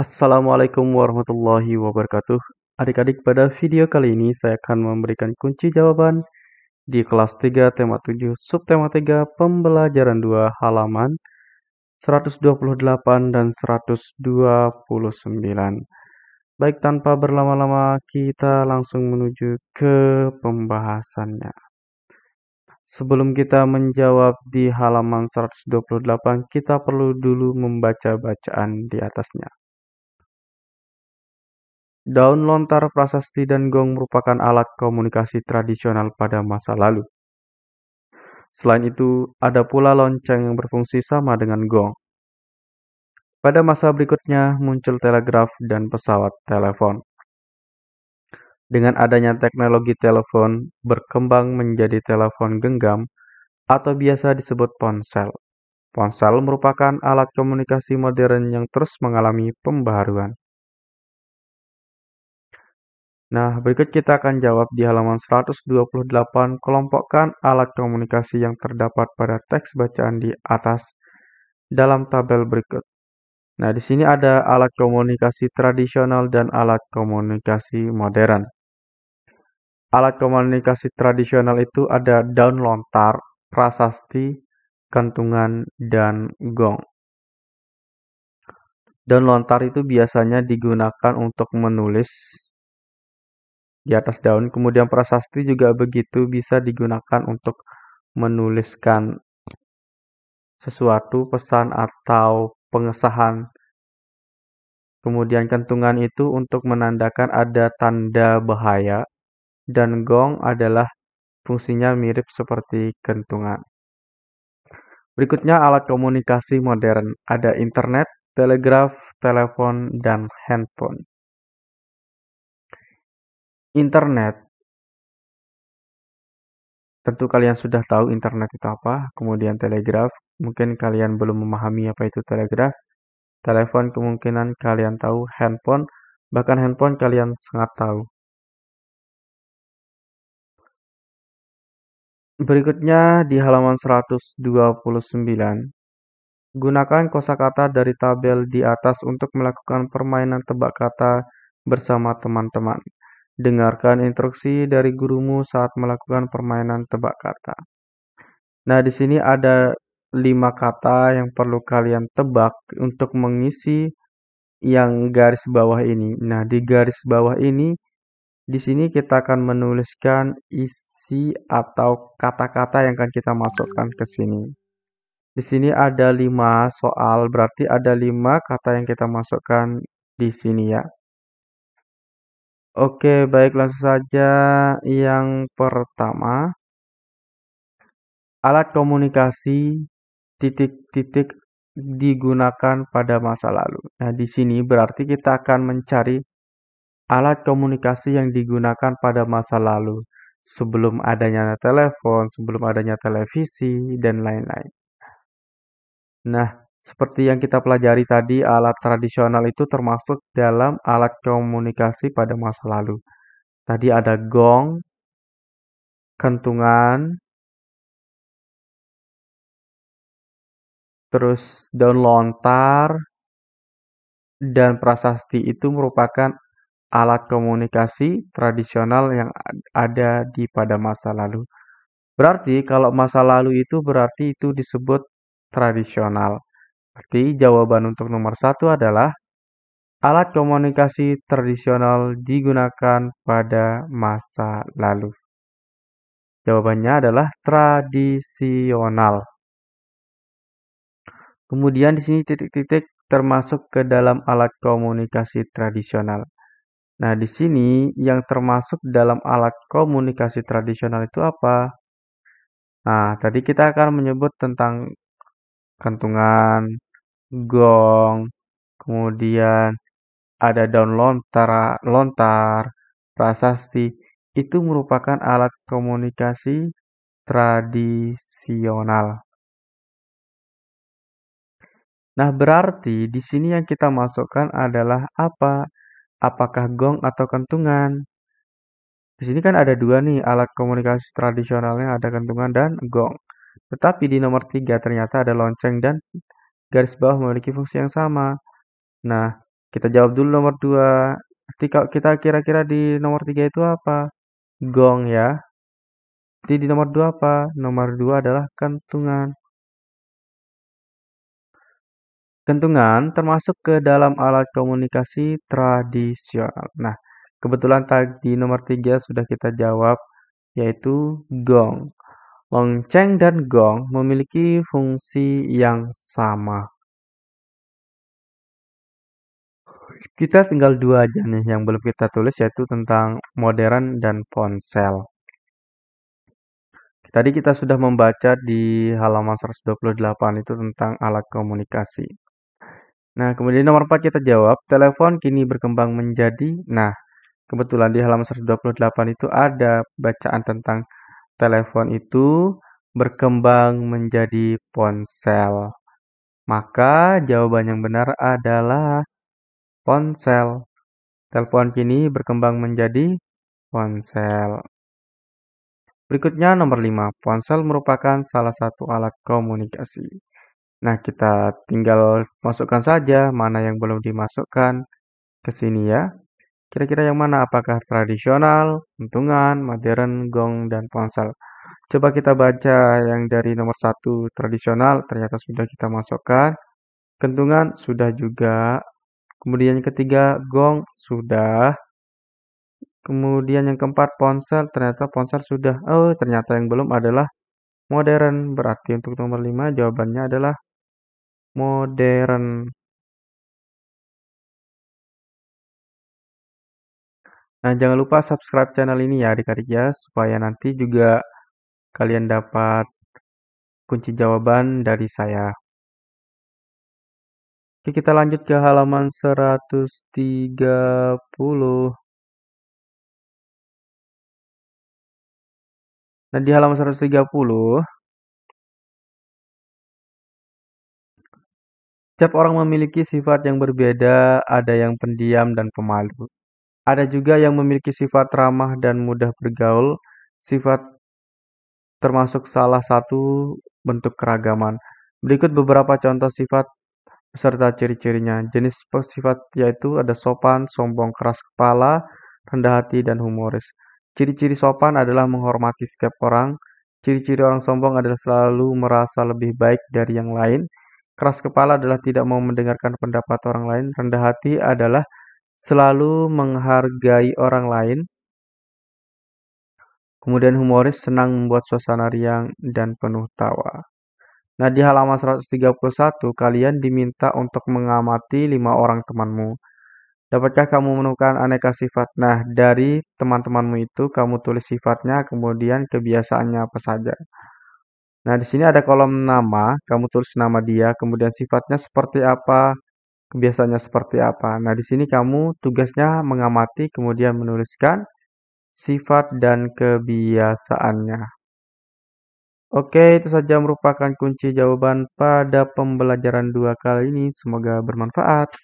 Assalamualaikum warahmatullahi wabarakatuh. Adik-adik, pada video kali ini saya akan memberikan kunci jawaban di kelas 3 tema 7 subtema 3 pembelajaran 2 halaman 128 dan 129. Baik, tanpa berlama-lama kita langsung menuju ke pembahasannya. Sebelum kita menjawab di halaman 128, kita perlu dulu membaca bacaan di atasnya. Daun lontar, prasasti, dan gong merupakan alat komunikasi tradisional pada masa lalu. Selain itu, ada pula lonceng yang berfungsi sama dengan gong. Pada masa berikutnya muncul telegraf dan pesawat telepon. Dengan adanya teknologi telepon berkembang menjadi telepon genggam atau biasa disebut ponsel. Ponsel merupakan alat komunikasi modern yang terus mengalami pembaharuan. Nah, berikut kita akan jawab di halaman 128, kelompokkan alat komunikasi yang terdapat pada teks bacaan di atas dalam tabel berikut. Nah, di sini ada alat komunikasi tradisional dan alat komunikasi modern. Alat komunikasi tradisional itu ada daun lontar, prasasti, kentungan, dan gong. Daun lontar itu biasanya digunakan untuk menulis di atas daun. Kemudian prasasti juga begitu, bisa digunakan untuk menuliskan sesuatu, pesan atau pengesahan. Kemudian kentungan itu untuk menandakan ada tanda bahaya, dan gong adalah fungsinya mirip seperti kentungan. Berikutnya alat komunikasi modern. Ada internet, telegraf, telepon, dan handphone. Internet. Tentu kalian sudah tahu internet itu apa, kemudian telegraf, mungkin kalian belum memahami apa itu telegraf. Telepon kemungkinan kalian tahu, handphone, bahkan handphone kalian sangat tahu. Berikutnya di halaman 129, gunakan kosakata dari tabel di atas untuk melakukan permainan tebak kata bersama teman-teman. Dengarkan instruksi dari gurumu saat melakukan permainan tebak kata. Nah, di sini ada 5 kata yang perlu kalian tebak untuk mengisi yang garis bawah ini. Nah, di garis bawah ini, di sini kita akan menuliskan isi atau kata-kata yang akan kita masukkan ke sini. Di sini ada 5 soal, berarti ada 5 kata yang kita masukkan di sini ya. Oke, baik, langsung saja. Yang pertama, alat komunikasi titik-titik digunakan pada masa lalu. Nah, di sini berarti kita akan mencari alat komunikasi yang digunakan pada masa lalu, sebelum adanya telepon, sebelum adanya televisi, dan lain-lain. Nah, seperti yang kita pelajari tadi, alat tradisional itu termasuk dalam alat komunikasi pada masa lalu. Tadi ada gong, kentungan, terus daun lontar, dan prasasti itu merupakan alat komunikasi tradisional yang ada di pada masa lalu. Berarti kalau masa lalu itu berarti itu disebut tradisional. Berarti jawaban untuk nomor 1 adalah alat komunikasi tradisional digunakan pada masa lalu. Jawabannya adalah tradisional. Kemudian di sini titik-titik termasuk ke dalam alat komunikasi tradisional. Nah, di sini yang termasuk dalam alat komunikasi tradisional itu apa? Nah, tadi kita akan menyebut tentang kentungan, gong, kemudian ada daun lontar, prasasti. Itu merupakan alat komunikasi tradisional. Nah, berarti di sini yang kita masukkan adalah apa? Apakah gong atau kentungan? Di sini kan ada dua nih alat komunikasi tradisionalnya, ada kentungan dan gong. Tetapi di nomor 3 ternyata ada lonceng dan garis bawah memiliki fungsi yang sama. Nah, Kita jawab dulu nomor 2. Nanti kalau kita kira-kira di nomor 3 itu apa? Gong ya. Jadi di nomor 2 apa? Nomor 2 adalah kentungan. Kentungan termasuk ke dalam alat komunikasi tradisional. Nah, kebetulan tadi nomor 3 sudah kita jawab, yaitu gong. Lonceng dan gong memiliki fungsi yang sama. Kita tinggal dua aja nih yang belum kita tulis, yaitu tentang modern dan ponsel. Tadi kita sudah membaca di halaman 128 itu tentang alat komunikasi. Nah, kemudian nomor 4 kita jawab, telepon kini berkembang menjadi. Nah, kebetulan di halaman 128 itu ada bacaan tentang telepon itu berkembang menjadi ponsel. Maka jawaban yang benar adalah ponsel. Telepon kini berkembang menjadi ponsel. Berikutnya nomor 5. Ponsel merupakan salah satu alat komunikasi. Nah, kita tinggal masukkan saja mana yang belum dimasukkan ke sini ya. Kira-kira yang mana? Apakah tradisional, kentungan, modern, gong, dan ponsel? Coba kita baca yang dari nomor 1 tradisional, ternyata sudah kita masukkan. Kentungan sudah juga. Kemudian yang ketiga, gong sudah. Kemudian yang keempat, ponsel. Ternyata ponsel sudah. Oh, ternyata yang belum adalah modern. Berarti untuk nomor 5 jawabannya adalah modern. Nah, jangan lupa subscribe channel ini ya adik-adik ya, supaya nanti juga kalian dapat kunci jawaban dari saya. Oke, kita lanjut ke halaman 130. Nah, di halaman 130, setiap orang memiliki sifat yang berbeda, ada yang pendiam dan pemalu. Ada juga yang memiliki sifat ramah dan mudah bergaul. Sifat termasuk salah satu bentuk keragaman. Berikut beberapa contoh sifat beserta ciri-cirinya. Jenis sifat yaitu ada sopan, sombong, keras kepala, rendah hati, dan humoris. Ciri-ciri sopan adalah menghormati setiap orang. Ciri-ciri orang sombong adalah selalu merasa lebih baik dari yang lain. Keras kepala adalah tidak mau mendengarkan pendapat orang lain. Rendah hati adalah selalu menghargai orang lain. Kemudian humoris senang membuat suasana riang dan penuh tawa. Nah, di halaman 131, kalian diminta untuk mengamati 5 orang temanmu. Dapatkah kamu menemukan aneka sifat? Nah, dari teman-temanmu itu, kamu tulis sifatnya, kemudian kebiasaannya apa saja. Nah, di sini ada kolom nama, kamu tulis nama dia, kemudian sifatnya seperti apa, kebiasaannya seperti apa. Nah, di sini kamu tugasnya mengamati, kemudian menuliskan sifat dan kebiasaannya. Oke, itu saja merupakan kunci jawaban pada pembelajaran 2 kali ini. Semoga bermanfaat.